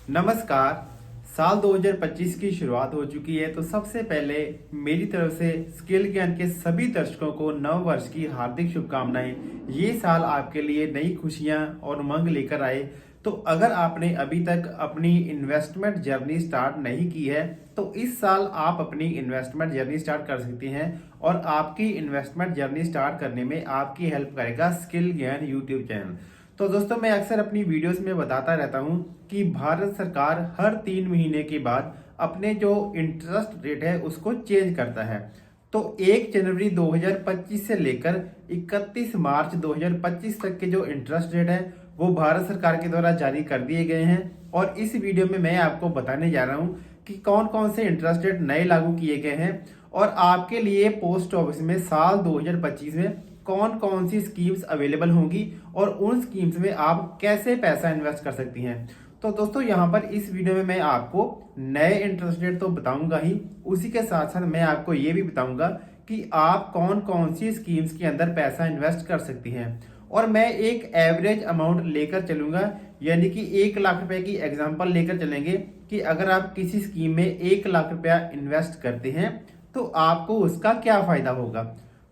नमस्कार। साल 2025 की शुरुआत हो चुकी है, तो सबसे पहले मेरी तरफ से स्किल ज्ञान के सभी दर्शकों को नव वर्ष की हार्दिक शुभकामनाएं। ये साल आपके लिए नई खुशियां और उमंग लेकर आए। तो अगर आपने अभी तक अपनी इन्वेस्टमेंट जर्नी स्टार्ट नहीं की है, तो इस साल आप अपनी इन्वेस्टमेंट जर्नी स्टार्ट कर सकती हैं और आपकी इन्वेस्टमेंट जर्नी स्टार्ट करने में आपकी हेल्प करेगा स्किल ज्ञान यूट्यूब चैनल। तो दोस्तों, मैं अक्सर अपनी वीडियोस में बताता रहता हूं कि भारत सरकार हर 3 महीने के बाद अपने जो इंटरेस्ट रेट है उसको चेंज करता है। तो 1 जनवरी 2025 से लेकर 31 मार्च 2025 तक के जो इंटरेस्ट रेट है वो भारत सरकार के द्वारा जारी कर दिए गए हैं। और इस वीडियो में मैं आपको बताने जा रहा हूं कि कौन कौन से इंटरेस्ट रेट नए लागू किए गए हैं और आपके लिए पोस्ट ऑफिस में साल 2025 में कौन कौन सी स्कीम्स अवेलेबल होंगी और उन स्कीम्स में आप कैसे पैसा इन्वेस्ट कर सकती हैं। तो दोस्तों, यहाँ पर इस वीडियो में मैं आपको नए इंटरेस्ट रेट तो बताऊंगा ही, उसी के साथ साथ मैं आपको ये भी बताऊंगा कि आप कौन कौन सी स्कीम्स के अंदर पैसा इन्वेस्ट कर सकती हैं। और मैं एक एवरेज अमाउंट लेकर चलूंगा, यानी कि 1 लाख रुपए की एग्जांपल लेकर चलेंगे कि अगर आप किसी स्कीम में 1 लाख रुपया इन्वेस्ट करते हैं तो आपको उसका क्या फायदा होगा।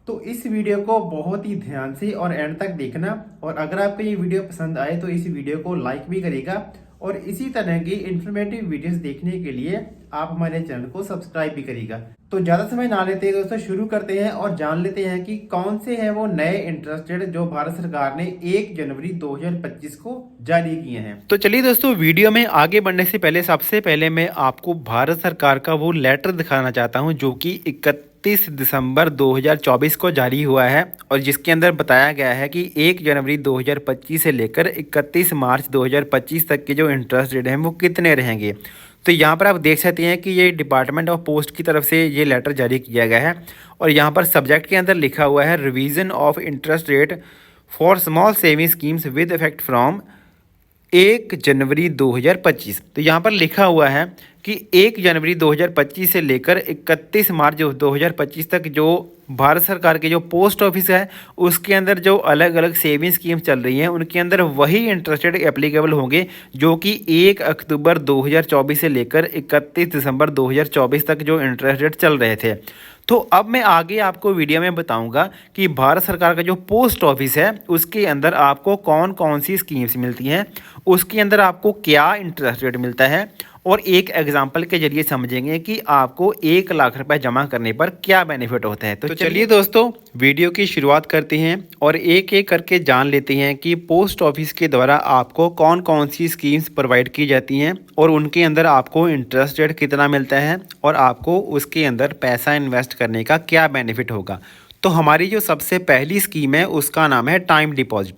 तो इस वीडियो को बहुत ही ध्यान से और एंड तक देखना, और अगर आपको ये वीडियो पसंद आए तो इस वीडियो को लाइक भी करेगा। और इसी तरह की इंफॉर्मेटिव वीडियोस देखने के लिए आप हमारे चैनल को सब्सक्राइब भी करिएगा। तो ज्यादा समय ना लेते हैं दोस्तों, शुरू करते हैं और जान लेते हैं कि कौन से हैं वो नए इंटरेस्ट रेट जो भारत सरकार ने 1 जनवरी 2025 को जारी किए हैं। तो चलिए दोस्तों, वीडियो में आगे बढ़ने से पहले सबसे पहले मैं आपको भारत सरकार का वो लेटर दिखाना चाहता हूं जो कि 31 दिसंबर 2024 को जारी हुआ है और जिसके अंदर बताया गया है कि 1 जनवरी 2025 से लेकर 31 मार्च 2025 तक के जो इंटरेस्ट रेट हैं वो कितने रहेंगे। तो यहाँ पर आप देख सकते हैं कि ये डिपार्टमेंट ऑफ पोस्ट की तरफ से ये लेटर जारी किया गया है और यहाँ पर सब्जेक्ट के अंदर लिखा हुआ है revision of interest rate for small saving schemes with effect from 1 जनवरी 2025। तो यहाँ पर लिखा हुआ है कि 1 जनवरी 2025 से लेकर 31 मार्च 2025 तक जो भारत सरकार के जो पोस्ट ऑफिस है उसके अंदर जो अलग अलग सेविंग स्कीम्स चल रही हैं उनके अंदर वही इंटरेस्ट रेट एप्लीकेबल होंगे जो कि 1 अक्टूबर 2024 से लेकर 31 दिसंबर 2024 तक जो इंटरेस्ट रेट चल रहे थे। तो अब मैं आगे आपको वीडियो में बताऊंगा कि भारत सरकार का जो पोस्ट ऑफिस है उसके अंदर आपको कौन कौन सी स्कीम्स मिलती हैं, उसके अंदर आपको क्या इंटरेस्ट रेट मिलता है और एक एग्जाम्पल के जरिए समझेंगे कि आपको 1 लाख रुपए जमा करने पर क्या बेनिफिट होता है। तो चलिए दोस्तों, वीडियो की शुरुआत करते हैं और एक एक करके जान लेते हैं कि पोस्ट ऑफिस के द्वारा आपको कौन कौन सी स्कीम्स प्रोवाइड की जाती हैं और उनके अंदर आपको इंटरेस्ट रेट कितना मिलता है और आपको उसके अंदर पैसा इन्वेस्ट करने का क्या बेनिफिट होगा। तो हमारी जो सबसे पहली स्कीम है उसका नाम है टाइम डिपॉजिट।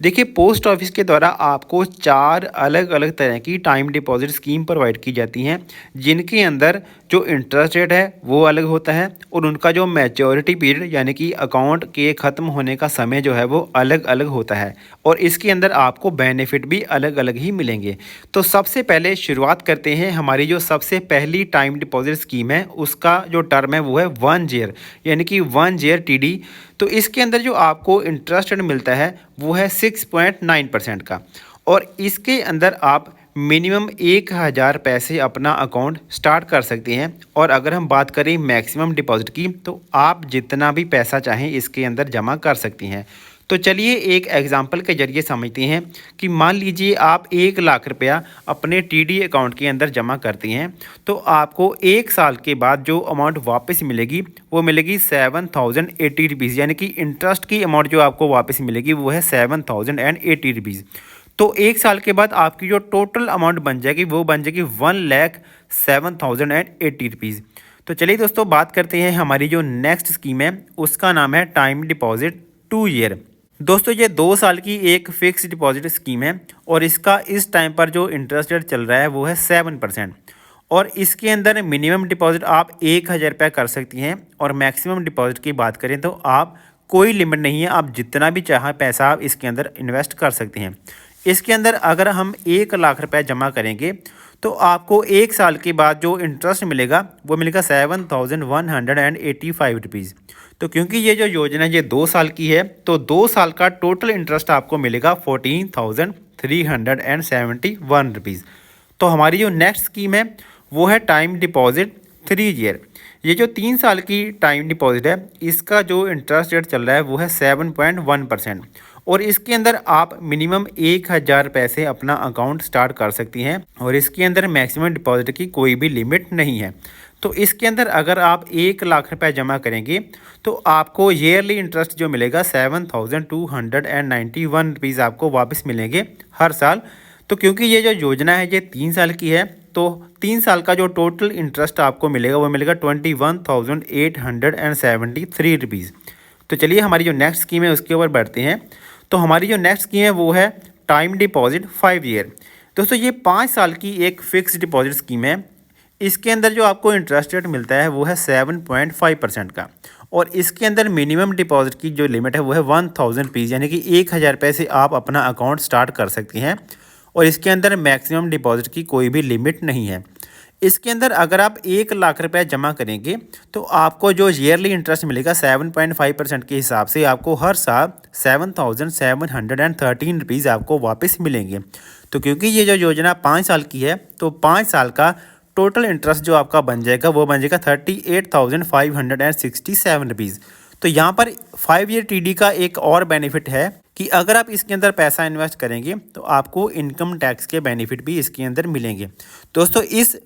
देखिए, पोस्ट ऑफिस के द्वारा आपको 4 अलग अलग तरह की टाइम डिपॉजिट स्कीम प्रोवाइड की जाती हैं जिनके अंदर जो इंटरेस्ट रेट है वो अलग होता है और उनका जो मैच्योरिटी पीरियड यानी कि अकाउंट के ख़त्म होने का समय जो है वो अलग अलग होता है और इसके अंदर आपको बेनिफिट भी अलग अलग ही मिलेंगे। तो सबसे पहले शुरुआत करते हैं। हमारी जो सबसे पहली टाइम डिपॉजिट स्कीम है उसका जो टर्म है वो है 1 ईयर यानी कि 1 ईयर TD। तो इसके अंदर जो आपको इंटरेस्ट रेट मिलता है वो है 6.9% का और इसके अंदर आप मिनिमम 1000 पैसे अपना अकाउंट स्टार्ट कर सकते हैं। और अगर हम बात करें मैक्सिमम डिपॉजिट की तो आप जितना भी पैसा चाहें इसके अंदर जमा कर सकती हैं। तो चलिए एक एग्जांपल के जरिए समझते हैं कि मान लीजिए आप 1 लाख रुपया अपने TD अकाउंट के अंदर जमा करती हैं तो आपको 1 साल के बाद जो अमाउंट वापस मिलेगी वो मिलेगी 7080 रुपीज़, यानी कि इंटरेस्ट की अमाउंट जो आपको वापस मिलेगी वो है 7080 रुपीज़। तो 1 साल के बाद आपकी जो टोटल अमाउंट बन जाएगी वो बन जाएगी 1,07,080 रुपीज़। तो चलिए दोस्तों, बात करते हैं हमारी जो नेक्स्ट स्कीम है उसका नाम है टाइम डिपॉजिट 2 ईयर। दोस्तों, ये 2 साल की एक फिक्स डिपॉजिट स्कीम है और इसका इस टाइम पर जो इंटरेस्ट रेट चल रहा है वो है 7% और इसके अंदर मिनिमम डिपॉजिट आप 1000 रुपये कर सकती हैं और मैक्सिमम डिपॉजिट की बात करें तो आप कोई लिमिट नहीं है, आप जितना भी चाहें पैसा आप इसके अंदर इन्वेस्ट कर सकते हैं। इसके अंदर अगर हम 1 लाख रुपए जमा करेंगे तो आपको 1 साल के बाद जो इंटरेस्ट मिलेगा वो मिलेगा 7185 रुपीज़। तो क्योंकि ये जो योजना ये 2 साल की है तो 2 साल का टोटल इंटरेस्ट आपको मिलेगा 14,371 रुपीज़। तो हमारी जो नेक्स्ट स्कीम है वो है टाइम डिपॉजिट 3 ईयर। ये जो 3 साल की टाइम डिपॉजिट है इसका जो इंटरेस्ट रेट चल रहा है वो है 7.1%। और इसके अंदर आप मिनिमम 1000 पैसे अपना अकाउंट स्टार्ट कर सकती हैं और इसके अंदर मैक्सिमम डिपॉजिट की कोई भी लिमिट नहीं है। तो इसके अंदर अगर आप 1 लाख रुपए जमा करेंगे तो आपको ईयरली इंटरेस्ट जो मिलेगा 7291 रुपीज़ आपको वापस मिलेंगे हर साल। तो क्योंकि ये जो योजना है ये 3 साल की है तो 3 साल का जो टोटल इंटरेस्ट आपको मिलेगा वो मिलेगा 21,873 रुपीज़। तो चलिए हमारी जो नेक्स्ट स्कीम है उसके ऊपर बढ़ते हैं। तो हमारी जो नेक्स्ट स्कीम है वो है टाइम डिपॉजिट 5 ईयर। दोस्तों ये 5 साल की एक फिक्स डिपॉजिट स्कीम है। इसके अंदर जो आपको इंटरेस्ट रेट मिलता है वो है 7.5% का और इसके अंदर मिनिमम डिपॉजिट की जो लिमिट है वो है 1000 रुपीज़, यानी कि 1000 पैसे आप अपना अकाउंट स्टार्ट कर सकती हैं और इसके अंदर मैक्सिमम डिपॉजिट की कोई भी लिमिट नहीं है। इसके अंदर अगर आप 1 लाख रुपए जमा करेंगे तो आपको जो ईयरली इंटरेस्ट मिलेगा 7.5% के हिसाब से आपको हर साल 7713 रुपीज़ आपको वापस मिलेंगे। तो क्योंकि ये जो योजना 5 साल की है तो 5 साल का टोटल इंटरेस्ट जो आपका बन जाएगा वो बन जाएगा 38,567 रुपीज़। तो यहाँ पर 5 ईयर TD का एक और बेनिफिट है कि अगर आप इसके अंदर पैसा इन्वेस्ट करेंगे तो आपको इनकम टैक्स के बेनिफिट भी इसके अंदर मिलेंगे। दोस्तों इस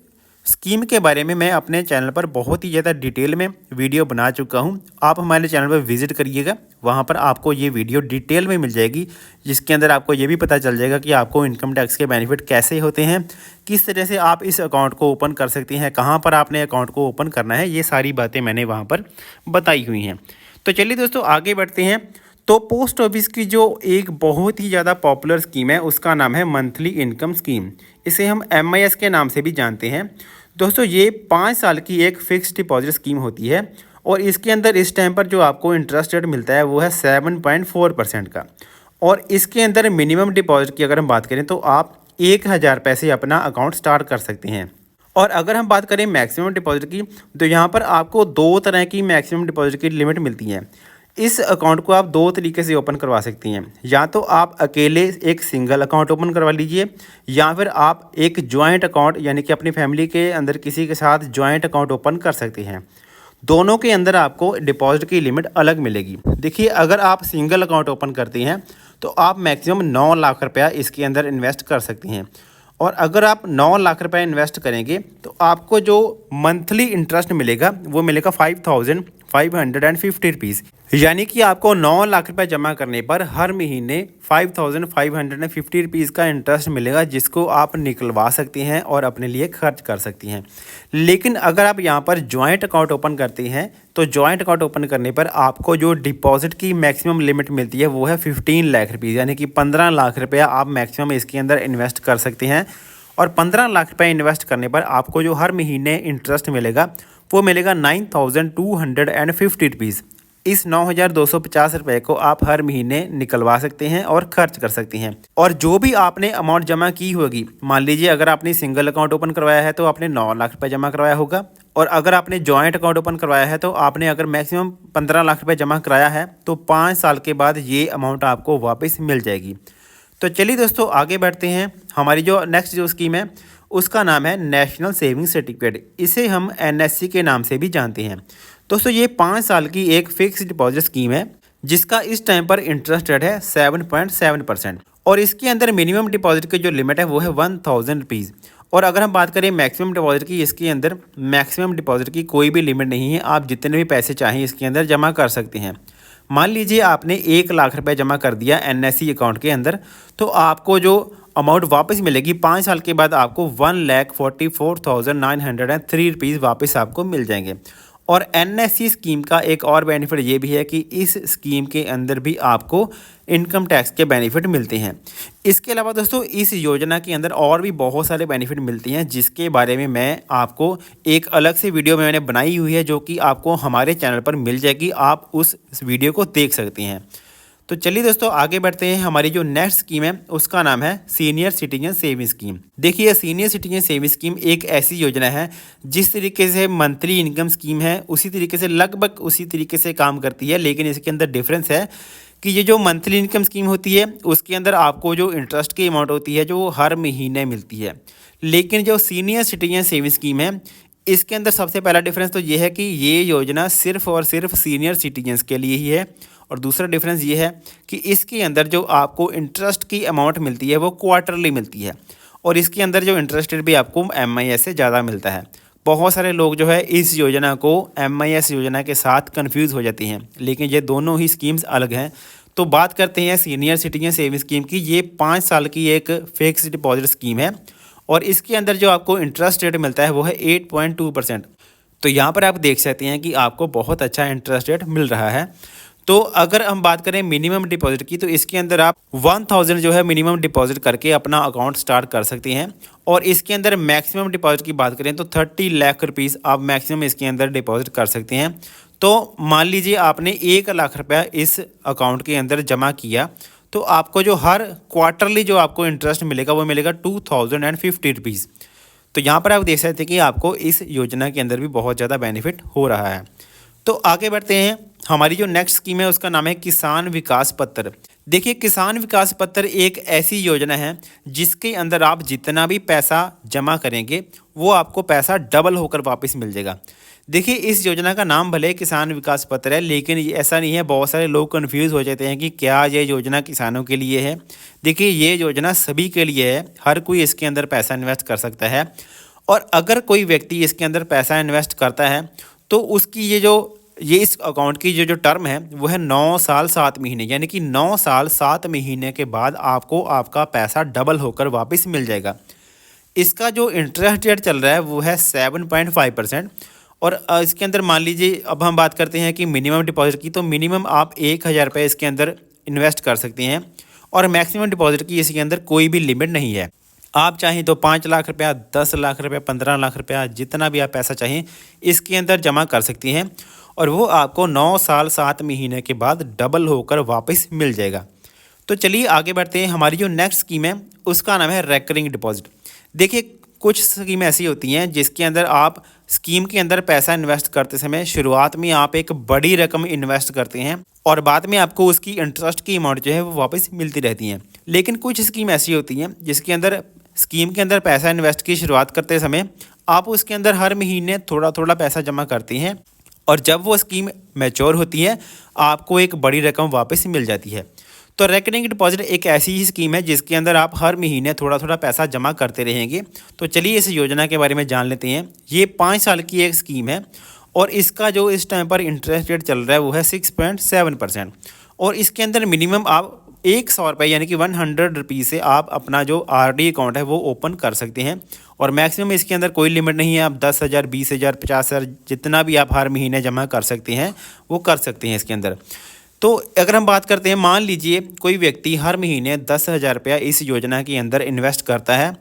स्कीम के बारे में मैं अपने चैनल पर बहुत ही ज़्यादा डिटेल में वीडियो बना चुका हूं। आप हमारे चैनल पर विजिट करिएगा, वहां पर आपको ये वीडियो डिटेल में मिल जाएगी जिसके अंदर आपको ये भी पता चल जाएगा कि आपको इनकम टैक्स के बेनिफिट कैसे होते हैं, किस तरह से आप इस अकाउंट को ओपन कर सकती हैं, कहाँ पर आपने अकाउंट को ओपन करना है, ये सारी बातें मैंने वहाँ पर बताई हुई हैं। तो चलिए दोस्तों आगे बढ़ते हैं। तो पोस्ट ऑफिस की जो एक बहुत ही ज़्यादा पॉपुलर स्कीम है उसका नाम है मंथली इनकम स्कीम। इसे हम MIS के नाम से भी जानते हैं। दोस्तों ये 5 साल की एक फ़िक्स डिपॉजिट स्कीम होती है और इसके अंदर इस टाइम पर जो आपको इंटरेस्ट रेट मिलता है वो है 7.4% का और इसके अंदर मिनिमम डिपॉजिट की अगर हम बात करें तो आप 1000 पैसे अपना अकाउंट स्टार्ट कर सकते हैं। और अगर हम बात करें मैक्सिमम डिपॉजिट की तो यहाँ पर आपको 2 तरह की मैक्सिमम डिपॉजिट की लिमिट मिलती है। इस अकाउंट को आप 2 तरीके से ओपन करवा सकती हैं, या तो आप अकेले एक सिंगल अकाउंट ओपन करवा लीजिए या फिर आप एक जॉइंट अकाउंट यानी कि अपनी फैमिली के अंदर किसी के साथ जॉइंट अकाउंट ओपन कर सकते हैं। दोनों के अंदर आपको डिपॉजिट की लिमिट अलग मिलेगी। देखिए अगर आप सिंगल अकाउंट ओपन करती हैं तो आप मैक्सिमम 9 लाख रुपया इसके अंदर इन्वेस्ट कर सकती हैं और अगर आप 9 लाख रुपए इन्वेस्ट करेंगे तो आपको जो मंथली इंटरेस्ट मिलेगा वो मिलेगा 5550 रुपीज़, यानी कि आपको 9 लाख रुपए जमा करने पर हर महीने 5550 रुपीज़ का इंटरेस्ट मिलेगा जिसको आप निकलवा सकती हैं और अपने लिए खर्च कर सकती हैं। लेकिन अगर आप यहाँ पर जॉइंट अकाउंट ओपन करती हैं तो जॉइंट अकाउंट ओपन करने पर आपको जो डिपॉजिट की मैक्सिमम लिमिट मिलती है वो है 15 लाख रुपीज़, यानी कि 15 लाख रुपया आप मैक्सिमम इसके अंदर इन्वेस्ट कर सकते हैं और 15 लाख रुपये इन्वेस्ट करने पर आपको जो हर महीने इंटरेस्ट मिलेगा वो मिलेगा 9250 रुपीज़। इस 9250 रुपये को आप हर महीने निकलवा सकते हैं और खर्च कर सकती हैं। और जो भी आपने अमाउंट जमा की होगी, मान लीजिए अगर आपने सिंगल अकाउंट ओपन करवाया है तो आपने 9 लाख रुपये जमा करवाया होगा और अगर आपने जॉइंट अकाउंट ओपन करवाया है तो आपने अगर मैक्सिमम 15 लाख रुपये जमा कराया है तो 5 साल के बाद ये अमाउंट आपको वापस मिल जाएगी। तो चलिए दोस्तों आगे बढ़ते हैं। हमारी जो नेक्स्ट जो स्कीम है उसका नाम है नेशनल सेविंग सर्टिफिकेट। इसे हम NSC के नाम से भी जानते हैं। दोस्तों ये 5 साल की एक फिक्स डिपॉजिट स्कीम है जिसका इस टाइम पर इंटरेस्ट रेट है 7.7% और इसके अंदर मिनिमम डिपॉजिट की जो लिमिट है वो है 1000 रुपीज़। और अगर हम बात करें मैक्सिमम डिपॉजिट की, इसके अंदर मैक्सिमम डिपॉजिट की कोई भी लिमिट नहीं है, आप जितने भी पैसे चाहें इसके अंदर जमा कर सकते हैं। मान लीजिए आपने 1 लाख रुपए जमा कर दिया NSC अकाउंट के अंदर तो आपको जो अमाउंट वापस मिलेगी 5 साल के बाद आपको 1,44,903 रुपीज़ वापस आपको मिल जाएंगे। और NSC स्कीम का एक और बेनिफिट ये भी है कि इस स्कीम के अंदर भी आपको इनकम टैक्स के बेनिफिट मिलते हैं। इसके अलावा दोस्तों इस योजना के अंदर और भी बहुत सारे बेनिफिट मिलते हैं जिसके बारे में मैं आपको एक अलग से वीडियो में मैंने बनाई हुई है जो कि आपको हमारे चैनल पर मिल जाएगी, आप उस वीडियो को देख सकते हैं। तो चलिए दोस्तों आगे बढ़ते हैं। हमारी जो नेक्स्ट स्कीम है उसका नाम है सीनियर सिटीजन सेविंग स्कीम। देखिए सीनियर सिटीजन सेविंग स्कीम एक ऐसी योजना है जिस तरीके से मंथली इनकम स्कीम है उसी तरीके से लगभग उसी तरीके से काम करती है, लेकिन इसके अंदर डिफरेंस है कि ये जो मंथली इनकम स्कीम होती है उसके अंदर आपको जो इंटरेस्ट की अमाउंट होती है जो हर महीने मिलती है, लेकिन जो सीनियर सिटीजन सेविंग स्कीम है, इसके अंदर सबसे पहला डिफरेंस तो ये है कि ये योजना सिर्फ और सिर्फ सीनियर सिटीजन्स के लिए ही है। और दूसरा डिफरेंस ये है कि इसके अंदर जो आपको इंटरेस्ट की अमाउंट मिलती है वो क्वार्टरली मिलती है, और इसके अंदर जो इंटरेस्ट रेट भी आपको MIS से ज़्यादा मिलता है। बहुत सारे लोग जो है इस योजना को MIS योजना के साथ कंफ्यूज हो जाती हैं, लेकिन ये दोनों ही स्कीम्स अलग हैं। तो बात करते हैं सीनियर सिटीजन सेविंग स्कीम की। ये 5 साल की एक फिक्स डिपॉजिट स्कीम है, और इसके अंदर जो आपको इंटरेस्ट रेट मिलता है वो है 8.2%। तो यहाँ पर आप देख सकते हैं कि आपको बहुत अच्छा इंटरेस्ट रेट मिल रहा है। तो अगर हम बात करें मिनिमम डिपॉजिट की, तो इसके अंदर आप 1000 जो है मिनिमम डिपॉजिट करके अपना अकाउंट स्टार्ट कर सकते हैं। और इसके अंदर मैक्सिमम डिपॉजिट की बात करें तो 30 लाख रुपीज़ आप मैक्सिमम इसके अंदर डिपॉजिट कर सकते हैं। तो मान लीजिए आपने 1 लाख रुपया इस अकाउंट के अंदर जमा किया, तो आपको जो हर क्वार्टरली जो आपको इंटरेस्ट मिलेगा वो मिलेगा 2050 रुपीज़। तो यहाँ पर आप देख सकते हैं कि आपको इस योजना के अंदर भी बहुत ज़्यादा बेनिफिट हो रहा है। तो आगे बढ़ते हैं। हमारी जो नेक्स्ट स्कीम है उसका नाम है किसान विकास पत्र। देखिए, किसान विकास पत्र एक ऐसी योजना है जिसके अंदर आप जितना भी पैसा जमा करेंगे वो आपको पैसा डबल होकर वापस मिल जाएगा। देखिए, इस योजना का नाम भले किसान विकास पत्र है, लेकिन ये ऐसा नहीं है। बहुत सारे लोग कंफ्यूज हो जाते हैं कि क्या ये योजना किसानों के लिए है। देखिए, ये योजना सभी के लिए है, हर कोई इसके अंदर पैसा इन्वेस्ट कर सकता है। और अगर कोई व्यक्ति इसके अंदर पैसा इन्वेस्ट करता है तो उसकी ये इस अकाउंट की जो टर्म है वो है 9 साल 7 महीने, यानी कि 9 साल 7 महीने के बाद आपको आपका पैसा डबल होकर वापस मिल जाएगा। इसका जो इंटरेस्ट रेट चल रहा है वो है 7.5%। और इसके अंदर मान लीजिए, अब हम बात करते हैं कि मिनिमम डिपॉजिट की, तो मिनिमम आप 1000 रुपये इसके अंदर इन्वेस्ट कर सकते हैं, और मैक्सिमम डिपॉजिट की इसके अंदर कोई भी लिमिट नहीं है। आप चाहें तो 5 लाख रुपया, 10 लाख रुपया, 15 लाख रुपया, जितना भी आप पैसा चाहें इसके अंदर जमा कर सकती हैं, और वो आपको 9 साल 7 महीने के बाद डबल होकर वापस मिल जाएगा। तो चलिए आगे बढ़ते हैं। हमारी जो नेक्स्ट स्कीम है उसका नाम है रेकरिंग डिपॉजिट। देखिए, कुछ स्कीम ऐसी होती हैं जिसके अंदर आप स्कीम के अंदर पैसा इन्वेस्ट करते समय शुरुआत में आप एक बड़ी रकम इन्वेस्ट करते हैं, और बाद में आपको उसकी इंटरेस्ट की अमाउंट जो है वो वापस मिलती रहती हैं। लेकिन कुछ स्कीम ऐसी होती हैं जिसके अंदर स्कीम के अंदर पैसा इन्वेस्ट की शुरुआत करते समय आप उसके अंदर हर महीने थोड़ा थोड़ा पैसा जमा करते हैं, और जब वो स्कीम मैच्योर होती है आपको एक बड़ी रकम वापस मिल जाती है। तो रेकरिंग डिपॉजिट एक ऐसी ही स्कीम है जिसके अंदर आप हर महीने थोड़ा थोड़ा पैसा जमा करते रहेंगे। तो चलिए इस योजना के बारे में जान लेते हैं। ये 5 साल की एक स्कीम है, और इसका जो इस टाइम पर इंटरेस्ट रेट चल रहा है वो है 6.7%। और इसके अंदर मिनिमम आप 100 रुपये यानी कि 100 रुपीज़ से आप अपना जो RD अकाउंट है वो ओपन कर सकते हैं, और मैक्सिमम इसके अंदर कोई लिमिट नहीं है। आप 10,000, 20,000, 50,000 जितना भी आप हर महीने जमा कर सकते हैं वो कर सकते हैं इसके अंदर। तो अगर हम बात करते हैं, मान लीजिए कोई व्यक्ति हर महीने 10,000 रुपया इस योजना के अंदर इन्वेस्ट करता है,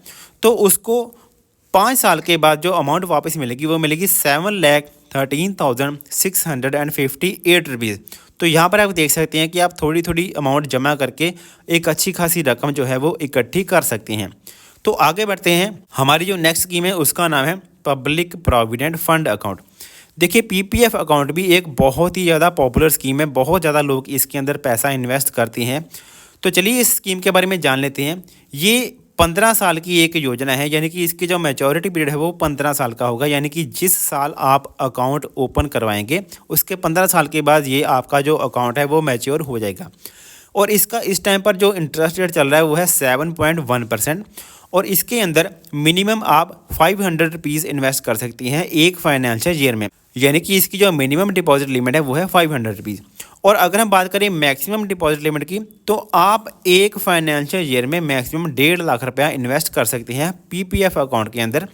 तो उसको 5 साल के बाद जो अमाउंट वापस मिलेगी वो मिलेगी 7,13,658 रुपीज़। तो यहाँ पर आप देख सकते हैं कि आप थोड़ी थोड़ी अमाउंट जमा करके एक अच्छी खासी रकम जो है वो इकट्ठी कर सकते हैं। तो आगे बढ़ते हैं। हमारी जो नेक्स्ट स्कीम है उसका नाम है पब्लिक प्रोविडेंट फंड अकाउंट। देखिए, PPF अकाउंट भी एक बहुत ही ज़्यादा पॉपुलर स्कीम है, बहुत ज़्यादा लोग इसके अंदर पैसा इन्वेस्ट करते हैं। तो चलिए इस स्कीम के बारे में जान लेते हैं। ये 15 साल की एक योजना है, यानी कि इसकी जो मैच्योरिटी पीरियड है वो 15 साल का होगा, यानी कि जिस साल आप अकाउंट ओपन करवाएंगे उसके 15 साल के बाद ये आपका जो अकाउंट है वो मैच्योर हो जाएगा। और इसका इस टाइम पर जो इंटरेस्ट रेट चल रहा है वो है 7.1%, और इसके अंदर मिनिमम आप 500 रुपीज़ इन्वेस्ट कर सकती हैं एक फाइनेंशियल ईयर में, यानी कि इसकी जो मिनिमम डिपॉजिट लिमिट है वो है 500 रुपीज़। और अगर हम बात करें मैक्सिमम डिपॉजिट लिमिट की, तो आप एक फाइनेंशियल ईयर में मैक्सिमम 1.5 लाख रुपया इन्वेस्ट कर सकते हैं PPF अकाउंट के अंदर।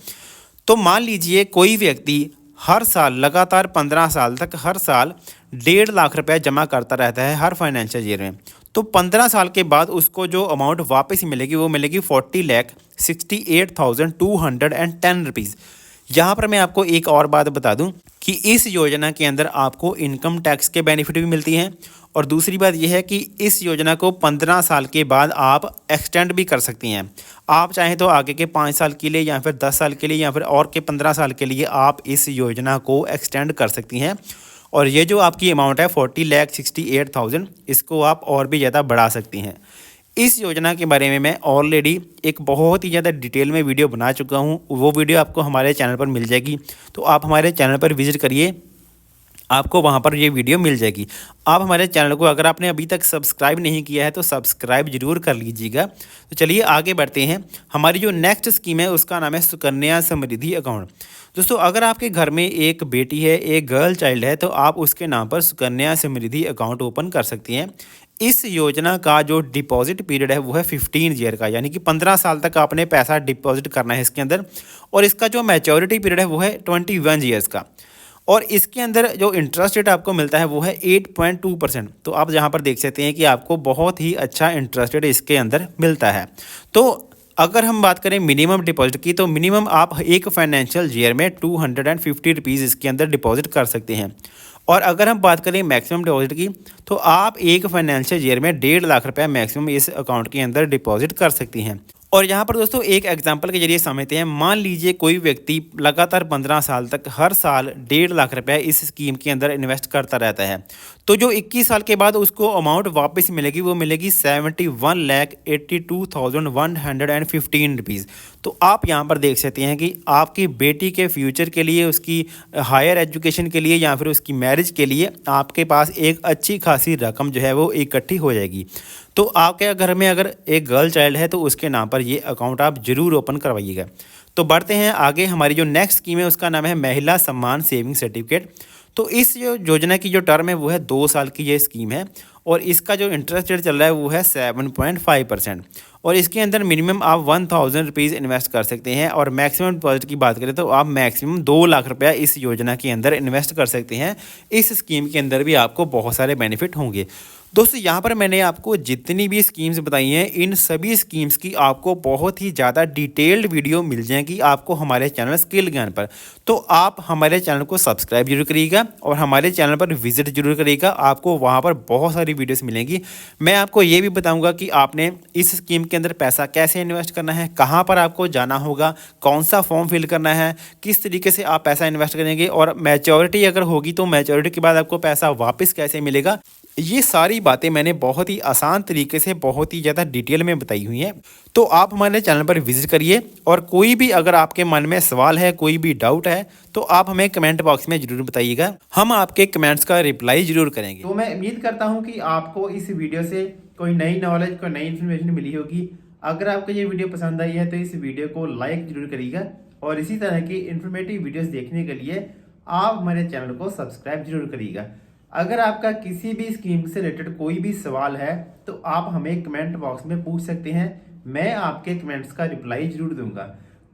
तो मान लीजिए कोई व्यक्ति हर साल लगातार 15 साल तक हर साल 1.5 लाख रुपया जमा करता रहता है हर फाइनेंशियल ईयर में, तो 15 साल के बाद उसको जो अमाउंट वापस मिलेगी वो मिलेगी 40,68,210 रुपीज़। यहाँ पर मैं आपको एक और बात बता दूं कि इस योजना के अंदर आपको इनकम टैक्स के बेनिफिट भी मिलती हैं, और दूसरी बात यह है कि इस योजना को 15 साल के बाद आप एक्सटेंड भी कर सकती हैं। आप चाहें तो आगे के 5 साल के लिए या फिर 10 साल के लिए या फिर और के 15 साल के लिए आप इस योजना को एक्सटेंड कर सकती हैं, और ये जो आपकी अमाउंट है 40,68,000 इसको आप और भी ज़्यादा बढ़ा सकती हैं। इस योजना के बारे में मैं ऑलरेडी एक बहुत ही ज़्यादा डिटेल में वीडियो बना चुका हूँ, वो वीडियो आपको हमारे चैनल पर मिल जाएगी। तो आप हमारे चैनल पर विजिट करिए, आपको वहाँ पर ये वीडियो मिल जाएगी। आप हमारे चैनल को अगर आपने अभी तक सब्सक्राइब नहीं किया है तो सब्सक्राइब जरूर कर लीजिएगा। तो चलिए आगे बढ़ते हैं। हमारी जो नेक्स्ट स्कीम है उसका नाम है सुकन्या समृद्धि अकाउंट। दोस्तों, अगर आपके घर में एक बेटी है, एक गर्ल चाइल्ड है, तो आप उसके नाम पर सुकन्या समृद्धि अकाउंट ओपन कर सकती हैं। इस योजना का जो डिपॉजिट पीरियड है वो है 15 ईयर का, यानी कि 15 साल तक आपने पैसा डिपॉजिट करना है इसके अंदर। और इसका जो मैच्योरिटी पीरियड है वो है 21 ईयर्स का। और इसके अंदर जो इंटरेस्ट रेट आपको मिलता है वो है 8.2%। तो आप जहाँ पर देख सकते हैं कि आपको बहुत ही अच्छा इंटरेस्ट रेट इसके अंदर मिलता है। तो अगर हम बात करें मिनिमम डिपॉजिट की, तो मिनिमम आप एक फाइनेंशियल ईयर में 250 रुपीज़ इसके अंदर डिपॉजिट कर सकते हैं। और अगर हम बात करें मैक्सिमम डिपॉजिट की, तो आप एक फाइनेंशियल ईयर में 1.5 लाख रुपये मैक्सिमम इस अकाउंट के अंदर डिपॉजिट कर सकती हैं। और यहाँ पर दोस्तों एक एग्जांपल के जरिए समझते हैं। मान लीजिए कोई व्यक्ति लगातार 15 साल तक हर साल 1.5 लाख रुपए इस स्कीम के अंदर इन्वेस्ट करता रहता है, तो जो 21 साल के बाद उसको अमाउंट वापस मिलेगी वो मिलेगी 71,82,115 रुपीज़। तो आप यहाँ पर देख सकते हैं कि आपकी बेटी के फ्यूचर के लिए, उसकी हायर एजुकेशन के लिए या फिर उसकी मैरिज के लिए आपके पास एक अच्छी खासी रकम जो है वो इकट्ठी हो जाएगी। तो आपके घर में अगर एक गर्ल चाइल्ड है तो उसके नाम पर ये अकाउंट आप ज़रूर ओपन करवाइएगा। तो बढ़ते हैं आगे। हमारी जो नेक्स्ट स्कीम है उसका नाम है महिला सम्मान सेविंग सर्टिफिकेट। तो इस योजना की जो टर्म है वो है 2 साल की ये स्कीम है, और इसका जो इंटरेस्ट रेट चल रहा है वो है 7.5%। और इसके अंदर मिनिमम आप 1000 रुपीज़ इन्वेस्ट कर सकते हैं, और मैक्सिमम डिपॉजिट की बात करें तो आप मैक्सिमम 2 लाख रुपया इस योजना के अंदर इन्वेस्ट कर सकते हैं। इस स्कीम के अंदर भी आपको बहुत सारे बेनिफिट होंगे। दोस्तों, यहाँ पर मैंने आपको जितनी भी स्कीम्स बताई हैं, इन सभी स्कीम्स की आपको बहुत ही ज़्यादा डिटेल्ड वीडियो मिल जाएगी आपको हमारे चैनल स्किल ज्ञान पर। तो आप हमारे चैनल को सब्सक्राइब जरूर करिएगा और हमारे चैनल पर विजिट जरूर करिएगा, आपको वहाँ पर बहुत सारी वीडियोस मिलेंगी। मैं आपको ये भी बताऊँगा कि आपने इस स्कीम के अंदर पैसा कैसे इन्वेस्ट करना है, कहाँ पर आपको जाना होगा, कौन सा फॉर्म फिल करना है, किस तरीके से आप पैसा इन्वेस्ट करेंगे, और मैच्योरिटी अगर होगी तो मैच्योरिटी के बाद आपको पैसा वापस कैसे मिलेगा। ये सारी बातें मैंने बहुत ही आसान तरीके से, बहुत ही ज़्यादा डिटेल में बताई हुई हैं। तो आप हमारे चैनल पर विजिट करिए, और कोई भी अगर आपके मन में सवाल है, कोई भी डाउट है, तो आप हमें कमेंट बॉक्स में ज़रूर बताइएगा, हम आपके कमेंट्स का रिप्लाई ज़रूर करेंगे। तो मैं उम्मीद करता हूँ कि आपको इस वीडियो से कोई नई नॉलेज, कोई नई इन्फॉर्मेशन मिली होगी। अगर आपको ये वीडियो पसंद आई है तो इस वीडियो को लाइक जरूर करिएगा, और इसी तरह की इन्फॉर्मेटिव वीडियोस देखने के लिए आप हमारे चैनल को सब्सक्राइब जरूर करिएगा। अगर आपका किसी भी स्कीम से रिलेटेड कोई भी सवाल है तो आप हमें कमेंट बॉक्स में पूछ सकते हैं, मैं आपके कमेंट्स का रिप्लाई जरूर दूंगा।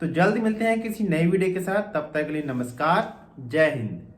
तो जल्द मिलते हैं किसी नई वीडियो के साथ, तब तक के लिए नमस्कार, जय हिंद।